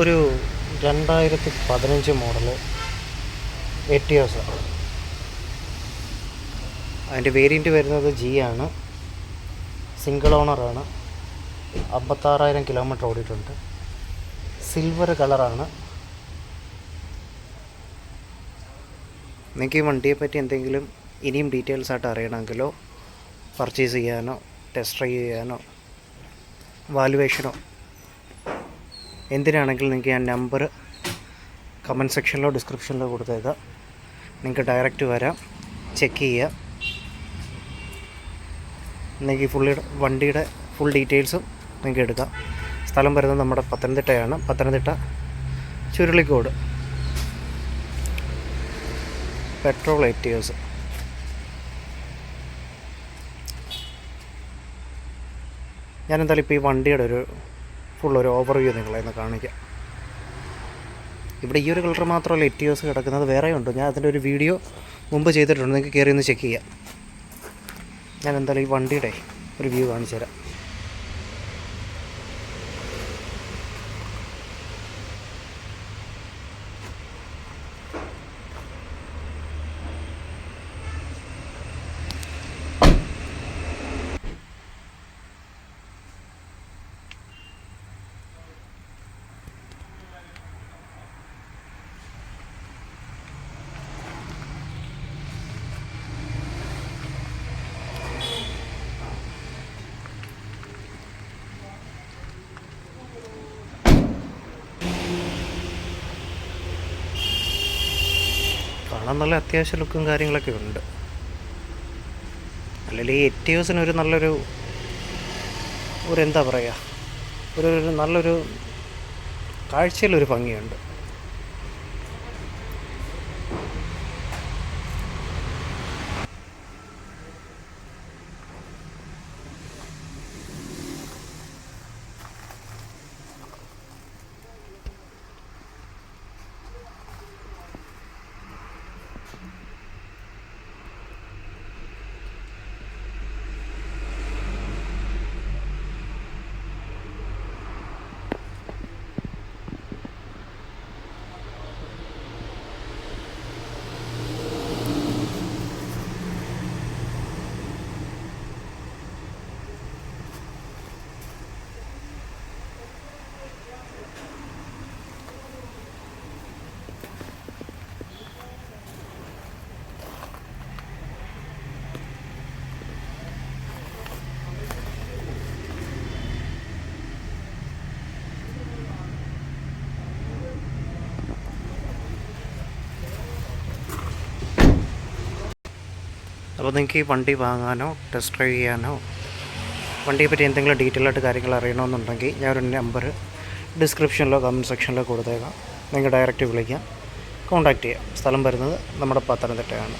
ഒരു 2015 model Etios. അതിൻ്റെ variant വരുന്നത് ജി ആണ്. സിംഗിൾ ഓണറാണ്. 56,000 കിലോമീറ്റർ ഓടിയിട്ടുണ്ട്. സിൽവർ കളറാണ്. നിങ്ങൾക്ക് ഈ വണ്ടിയെപ്പറ്റി എന്തെങ്കിലും ഇനിയും ഡീറ്റെയിൽസ് ആയിട്ട് അറിയണമെങ്കിലോ പർച്ചേസ് ചെയ്യാനോ ടെസ്റ്റ് ഡ്രൈവ് ചെയ്യാനോ വാലുവേഷനോ എന്തിനാണെങ്കിലും നിങ്ങൾക്ക് ഞാൻ നമ്പർ കമൻറ്റ് സെക്ഷനിലോ ഡിസ്ക്രിപ്ഷനിലോ കൊടുത്തേക്കാം. നിങ്ങൾക്ക് ഡയറക്റ്റ് വരാം, ചെക്ക് ചെയ്യാം. നിങ്ങൾക്ക് വണ്ടിയുടെ ഫുൾ ഡീറ്റെയിൽസും നിങ്ങൾക്ക് എടുക്കാം. സ്ഥലം വരുന്നത് നമ്മുടെ പത്തനംതിട്ടയാണ്. പത്തനംതിട്ട ചുരുളിക്കോട്. Petrol Etios. ഞാനെന്തായാലും ഇപ്പോൾ ഈ വണ്ടിയുടെ ഒരു ഫുള്ളൊരു ഓവർവ്യൂ നിങ്ങളെ ഒന്ന് കാണിക്കാം. ഇവിടെ ഈ ഒരു കളർ മാത്രമല്ല എറ്റിയോസ് കിടക്കുന്നത്, വേറെയുണ്ട്. ഞാൻ അതിൻ്റെ ഒരു വീഡിയോ മുമ്പ് ചെയ്തിട്ടുണ്ട്, നിങ്ങൾക്ക് കയറി ഒന്ന് ചെക്ക് ചെയ്യാം. ഞാൻ എന്തായാലും ഈ വണ്ടിയുടെ ഒരു വ്യൂ കാണിച്ചു തരാം. കാണാൻ നല്ല അത്യാവശ്യ ലുക്കും കാര്യങ്ങളൊക്കെ ഉണ്ട്. അല്ലെങ്കിൽ ഈ എറ്റിയോസിനൊരു നല്ലൊരു എന്താ പറയുക, ഒരു നല്ലൊരു കാഴ്ചയിലൊരു ഭംഗിയുണ്ട്. അപ്പോൾ നിങ്ങൾക്ക് ഈ വണ്ടി വാങ്ങാനോ ടെസ്റ്റ് ഡ്രൈവ് ചെയ്യാനോ വണ്ടിയെപ്പറ്റി എന്തെങ്കിലും ഡീറ്റെയിൽ ആയിട്ട് കാര്യങ്ങൾ അറിയണമെന്നുണ്ടെങ്കിൽ ഞാനൊരു നമ്പർ ഡിസ്ക്രിപ്ഷനിലോ കമൻറ്റ് സെക്ഷനിലോ കൊടുത്തേക്കാം. നിങ്ങൾ ഡയറക്റ്റ് വിളിക്കാം, കോൺടാക്റ്റ് ചെയ്യാം. സ്ഥലം വരുന്നത് നമ്മുടെ പത്തനംതിട്ടയാണ്.